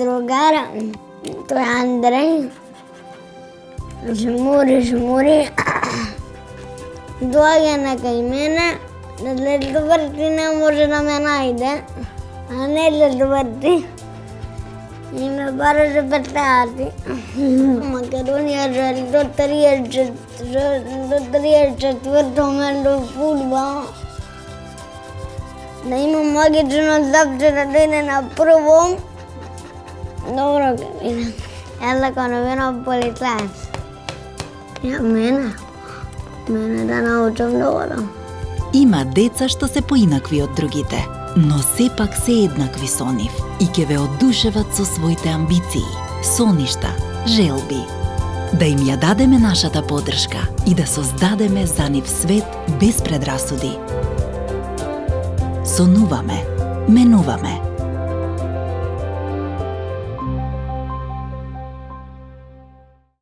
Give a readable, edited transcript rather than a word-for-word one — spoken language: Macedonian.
другар, тој е Андреј, жмури, доаѓа некај мене, ледоврти не може да ме најде, а не ледоврти. И ме бараше петати. Македонија жали до 34-то место фудбал. Да има магично запче да дојде на прво. Добро ке биде. Ела кога бена полицаец. Ја мене да научам да водам. Има деца што се поинакви од другите, но сепак се еднакви со нив и ќе ве одушеват со своите амбиции, соништа, желби. Да им ја дадеме нашата поддршка и да создадеме за нив свет без предрасуди. Сонуваме, менуваме.